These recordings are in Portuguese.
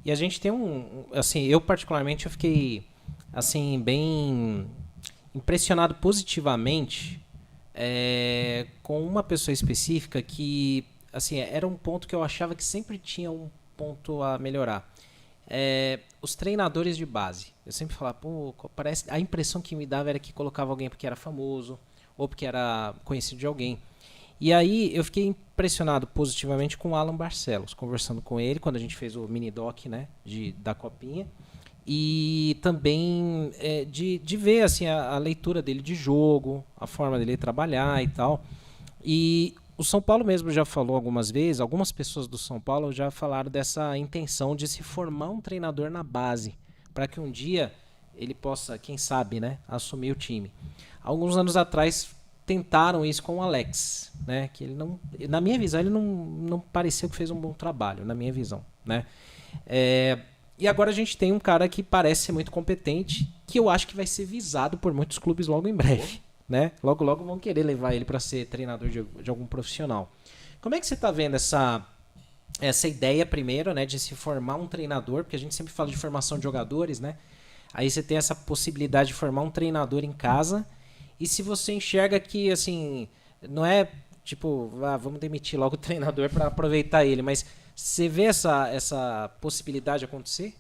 E a gente tem assim, eu particularmente eu fiquei assim bem impressionado positivamente com uma pessoa específica que assim era um ponto que eu achava que sempre tinha um ponto a melhorar. Os treinadores de base. Eu sempre falava, pô, parece a impressão que me dava era que colocava alguém porque era famoso ou porque era conhecido de alguém. E aí eu fiquei impressionado positivamente com o Alan Barcelos, conversando com ele quando a gente fez o mini doc, né, da Copinha. E também de ver assim a leitura dele de jogo, a forma dele trabalhar e tal. E o São Paulo mesmo já falou algumas vezes, algumas pessoas do São Paulo já falaram dessa intenção de se formar um treinador na base, para que um dia ele possa, quem sabe, né, assumir o time. Alguns anos atrás tentaram isso com o Alex, né, que ele não, na minha visão, ele não pareceu que fez um bom trabalho, na minha visão, né. E agora a gente tem um cara que parece ser muito competente, que eu acho que vai ser visado por muitos clubes logo em breve. Né? Logo, logo vão querer levar ele para ser treinador de algum profissional. Como é que você está vendo essa ideia, primeiro, né, de se formar um treinador? Porque a gente sempre fala de formação de jogadores, né? Aí você tem essa possibilidade de formar um treinador em casa. E se você enxerga que, assim, não é tipo, vamos demitir logo o treinador para aproveitar ele, mas você vê essa possibilidade acontecer?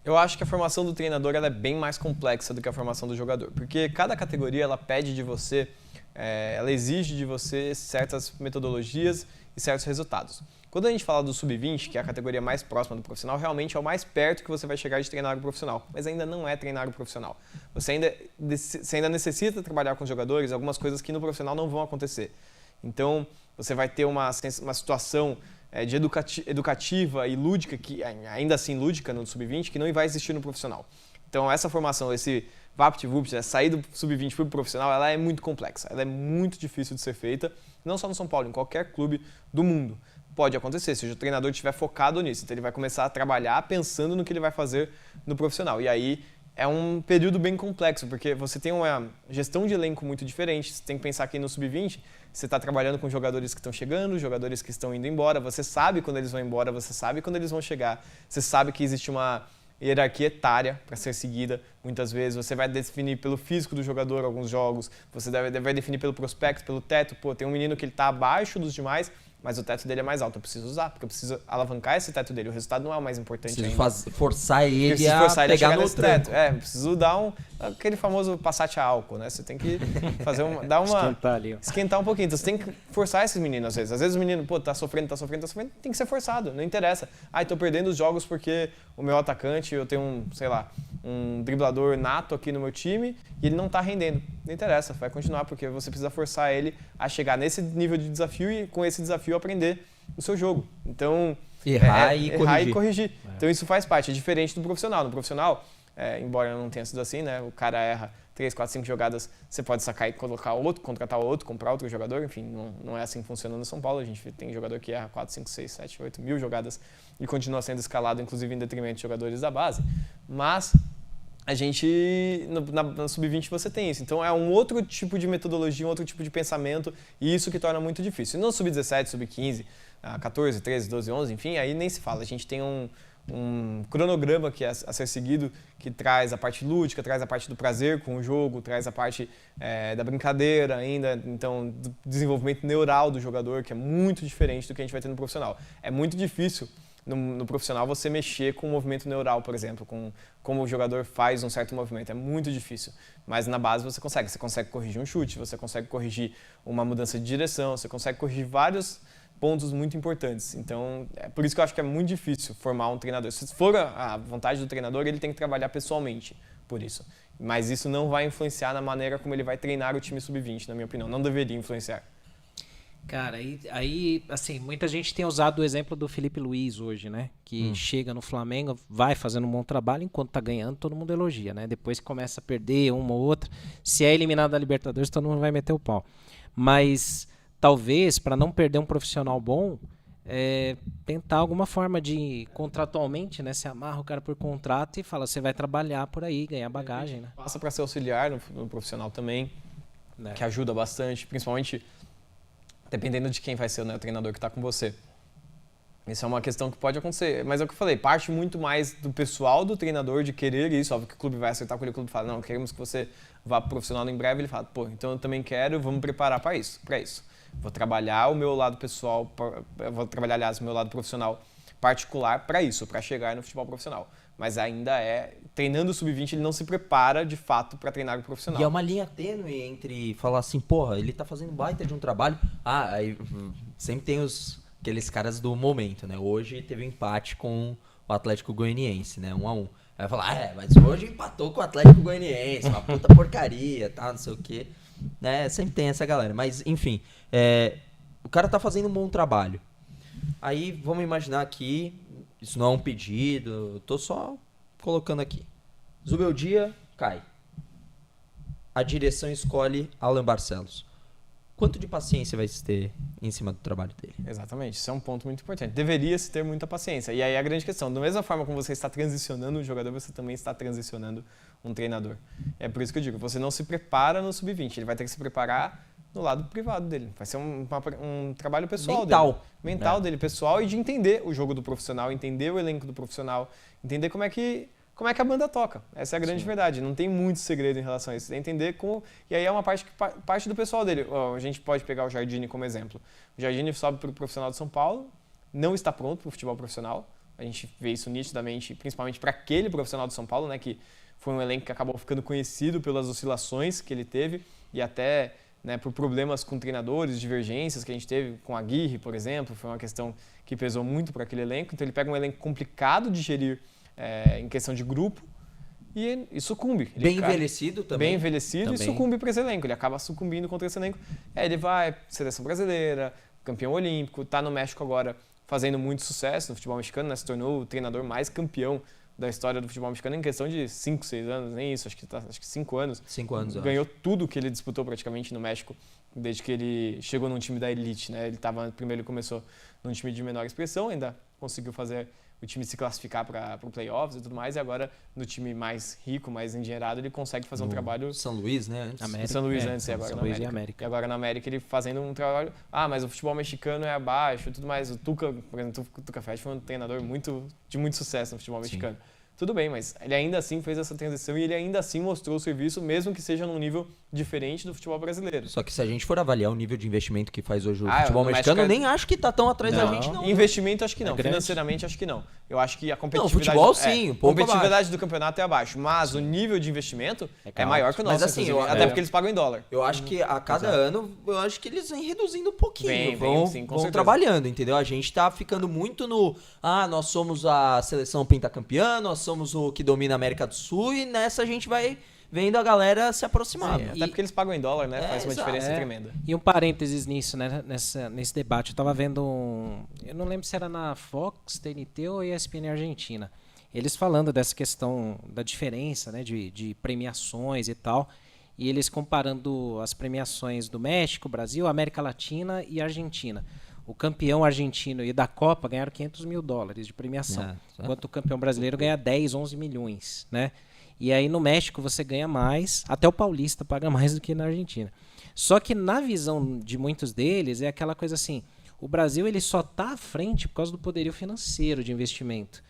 Eu acho que a formação do treinador ela é bem mais complexa do que a formação do jogador, porque cada categoria ela pede de você, ela exige de você certas metodologias e certos resultados. Quando a gente fala do sub-20, que é a categoria mais próxima do profissional, realmente é o mais perto que você vai chegar de treinar o profissional, mas ainda não é treinar o profissional. Você ainda necessita trabalhar com os jogadores algumas coisas que no profissional não vão acontecer. Então, você vai ter uma situação de educativa e lúdica, que ainda assim lúdica no sub-20, que não vai existir no profissional. Então essa formação, esse VaptVupt, sair do sub-20 para o profissional, ela é muito complexa, ela é muito difícil de ser feita, não só no São Paulo, em qualquer clube do mundo. Pode acontecer, se o treinador estiver focado nisso, então ele vai começar a trabalhar pensando no que ele vai fazer no profissional. E aí é um período bem complexo, porque você tem uma gestão de elenco muito diferente, você tem que pensar que no sub-20 você está trabalhando com jogadores que estão chegando, jogadores que estão indo embora, você sabe quando eles vão embora, você sabe quando eles vão chegar, você sabe que existe uma hierarquia etária para ser seguida, muitas vezes você vai definir pelo físico do jogador alguns jogos, você vai definir pelo prospecto, pelo teto, tem um menino que ele está abaixo dos demais, mas o teto dele é mais alto, eu preciso usar, porque eu preciso alavancar esse teto dele, o resultado não é o mais importante ainda. Forçar ele forçar ele a pegar chegar no nesse tranco. teto. Preciso dar aquele famoso Passat a álcool, né? Você tem que fazer esquentar um pouquinho. Então você tem que forçar esses meninos às vezes. Às vezes o menino, tá sofrendo, tem que ser forçado, não interessa. Tô perdendo os jogos porque o meu atacante, eu tenho um driblador nato aqui no meu time e ele não tá rendendo. Não interessa, vai continuar, porque você precisa forçar ele a chegar nesse nível de desafio e com esse desafio aprender o seu jogo. Então, errar e corrigir. Então isso faz parte, é diferente do profissional. No profissional, embora não tenha sido assim, né? O cara erra 3, 4, 5 jogadas, você pode sacar e colocar outro, contratar outro, comprar outro jogador, enfim, não é assim que funciona no São Paulo. A gente tem jogador que erra 4, 5, 6, 7, 8 mil jogadas e continua sendo escalado, inclusive em detrimento de jogadores da base. Mas a gente, na Sub-20 você tem isso. Então é um outro tipo de metodologia, um outro tipo de pensamento, e isso que torna muito difícil. E no Sub-17, Sub-15, 14, 13, 12, 11, enfim, aí nem se fala. A gente tem um cronograma que é a ser seguido, que traz a parte lúdica, traz a parte do prazer com o jogo, traz a parte da brincadeira ainda, então do desenvolvimento neural do jogador, que é muito diferente do que a gente vai ter no profissional. É muito difícil no profissional você mexer com o movimento neural, por exemplo, com como o jogador faz um certo movimento. É muito difícil. Mas na base você consegue corrigir um chute, você consegue corrigir uma mudança de direção, você consegue corrigir vários pontos muito importantes. Então, é por isso que eu acho que é muito difícil formar um treinador. Se for a vontade do treinador, ele tem que trabalhar pessoalmente por isso. Mas isso não vai influenciar na maneira como ele vai treinar o time sub-20, na minha opinião. Não deveria influenciar. Cara, aí, assim, muita gente tem usado o exemplo do Felipe Luiz hoje, né? Que chega no Flamengo, vai fazendo um bom trabalho, enquanto tá ganhando, todo mundo elogia, né? Depois que começa a perder uma ou outra, se é eliminado da Libertadores, todo mundo vai meter o pau. Mas, talvez, para não perder um profissional bom, tentar alguma forma de, contratualmente, né? Se amarra o cara por contrato e fala, você vai trabalhar por aí, ganhar bagagem, né? Passa para ser auxiliar no profissional também, que ajuda bastante, principalmente dependendo de quem vai ser, né, o treinador que está com você. Isso é uma questão que pode acontecer. Mas é o que eu falei, parte muito mais do pessoal, do treinador, de querer isso. Óbvio que o clube vai acertar com ele, o clube fala, não, queremos que você vá pro profissional em breve. Ele fala, pô, então eu também quero, vamos preparar para isso. Vou trabalhar o meu lado pessoal, vou trabalhar, aliás, o meu lado profissional particular para isso, para chegar no futebol profissional. Mas ainda treinando o sub-20, ele não se prepara de fato para treinar o profissional. E é uma linha tênue entre falar assim, porra, ele tá fazendo baita de um trabalho. Aí sempre tem aqueles caras do momento, né? Hoje teve um empate com o Atlético Goianiense, né? 1-1. Aí vai falar, mas hoje empatou com o Atlético Goianiense, uma puta porcaria, tá, não sei o quê. Né? Sempre tem essa galera. Mas, enfim, o cara tá fazendo um bom trabalho. Aí, vamos imaginar aqui, isso não é um pedido, eu tô só colocando aqui. Zubeldia cai. A direção escolhe Alan Barcelos. Quanto de paciência vai se ter em cima do trabalho dele? Exatamente, isso é um ponto muito importante. Deveria-se ter muita paciência. E aí a grande questão, da mesma forma como você está transicionando um jogador, você também está transicionando um treinador. É por isso que eu digo, você não se prepara no sub-20, ele vai ter que se preparar no lado privado dele. Vai ser um trabalho pessoal mental dele, pessoal, e de entender o jogo do profissional, entender o elenco do profissional, entender como é que a banda toca. Essa é a grande verdade. Não tem muito segredo em relação a isso. É entender como... E aí é uma parte do pessoal dele. A gente pode pegar o Jardine como exemplo. O Jardine sobe para o profissional de São Paulo, não está pronto para o futebol profissional. A gente vê isso nitidamente, principalmente para aquele profissional de São Paulo, né, que foi um elenco que acabou ficando conhecido pelas oscilações que ele teve e até, né, por problemas com treinadores, divergências que a gente teve com a Aguirre, por exemplo. Foi uma questão que pesou muito para aquele elenco. Então ele pega um elenco complicado de gerir em questão de grupo e sucumbe. Envelhecido também. Bem envelhecido também. E sucumbe para esse elenco. Ele acaba sucumbindo contra esse elenco. Ele vai, seleção brasileira, campeão olímpico, está no México agora fazendo muito sucesso no futebol mexicano, né? Se tornou o treinador mais campeão da história do futebol mexicano em questão de 5, 6 anos, nem isso, acho que 5 anos. 5 anos, ganhou tudo que ele disputou praticamente no México, desde que ele chegou num time da elite, né? Primeiro ele começou num time de menor expressão, ainda conseguiu fazer o time se classificar para o playoffs e tudo mais, e agora no time mais rico, mais endinheirado, ele consegue fazer um trabalho... São Luís, né? Antes. América, São Luís antes e agora na América. E agora na América ele fazendo um trabalho... mas o futebol mexicano é abaixo e tudo mais. O Tuca, por exemplo, o Tuca Ferretti foi um treinador de muito sucesso no futebol mexicano. Tudo bem, mas ele ainda assim fez essa transição e ele ainda assim mostrou o serviço, mesmo que seja num nível diferente do futebol brasileiro. Só que se a gente for avaliar o nível de investimento que faz hoje o futebol mexicano, eu nem acho que tá tão atrás da gente, não. Investimento, acho que não. Financeiramente, acho que não. Eu acho que a competitividade... Não, futebol, sim. A competitividade do campeonato é abaixo, mas o nível de investimento é maior que o nosso. Mas assim, até porque eles pagam em dólar. Eu acho que a cada ano, eu acho que eles vêm reduzindo um pouquinho. Vão trabalhando, entendeu? A gente tá ficando muito no... nós somos a seleção pentacampeã, nós somos o que domina a América do Sul, e nessa a gente vai vendo a galera se aproximar. Até porque eles pagam em dólar, né? Faz uma diferença tremenda. E um parênteses nisso, né? Nesse debate, eu tava vendo eu não lembro se era na Fox, TNT ou ESPN Argentina. Eles falando dessa questão da diferença, né? De premiações e tal. E eles comparando as premiações do México, Brasil, América Latina e Argentina. O campeão argentino e da Copa ganharam $500 mil de premiação. Enquanto o campeão brasileiro ganha 10, 11 milhões, né? E aí no México você ganha mais, até o paulista paga mais do que na Argentina. Só que na visão de muitos deles é aquela coisa assim, o Brasil ele só está à frente por causa do poderio financeiro de investimento.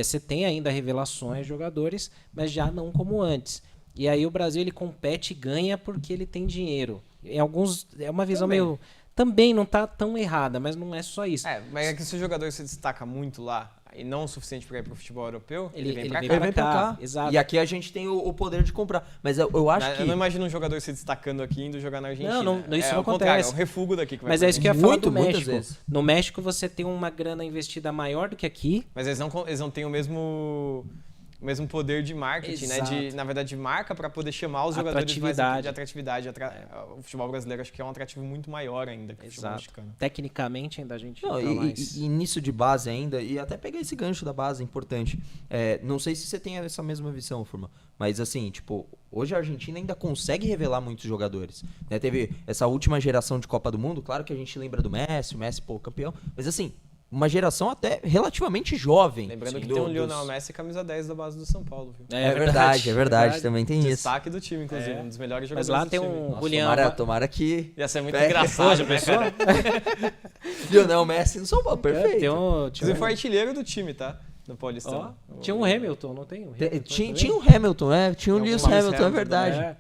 Você tem ainda revelações de jogadores, mas já não como antes. E aí o Brasil ele compete e ganha porque ele tem dinheiro. Em alguns é uma visão meio... Também não está tão errada, mas não é só isso. Mas é que se o jogador se destaca muito lá e não o suficiente para ir para o futebol europeu, ele vem pra cá. Exato. E aqui a gente tem o poder de comprar. Mas eu acho que... Eu não imagino um jogador se destacando aqui e indo jogar na Argentina. Isso não acontece. É o refúgio daqui que vai Mas é isso que eu ia falar do México. No México você tem uma grana investida maior do que aqui. Mas eles não têm o mesmo poder de marketing, né? Na verdade, de marca para poder chamar os jogadores mais de atratividade. O futebol brasileiro acho que é um atrativo muito maior ainda que o futebol mexicano. Tecnicamente ainda a gente e nisso de base ainda, e até pegar esse gancho da base, importante. Não sei se você tem essa mesma visão, Furman, mas assim, tipo, hoje a Argentina ainda consegue revelar muitos jogadores, né? Teve essa última geração de Copa do Mundo, claro que a gente lembra do Messi, o Messi, campeão, mas assim, uma geração até relativamente jovem. Lembrando que do- tem o dos- Lionel Messi camisa 10 da base do São Paulo, viu? É verdade, também tem isso. Destaque do time, inclusive, É. um dos melhores Mas jogadores lá do tem time. um Nossa, Julian. tomara que Ia ser muito Pega. engraçado, né, cara? Lionel Messi no São Paulo, perfeito. Tem um, Inclusive foi artilheiro do time, tá? No Paulistão. tinha um Hamilton, não tem? Um Hamilton Tinha também? um Hamilton, tinha um Tem Lewis algum Lewis Hamilton, é Hamilton, verdade. É.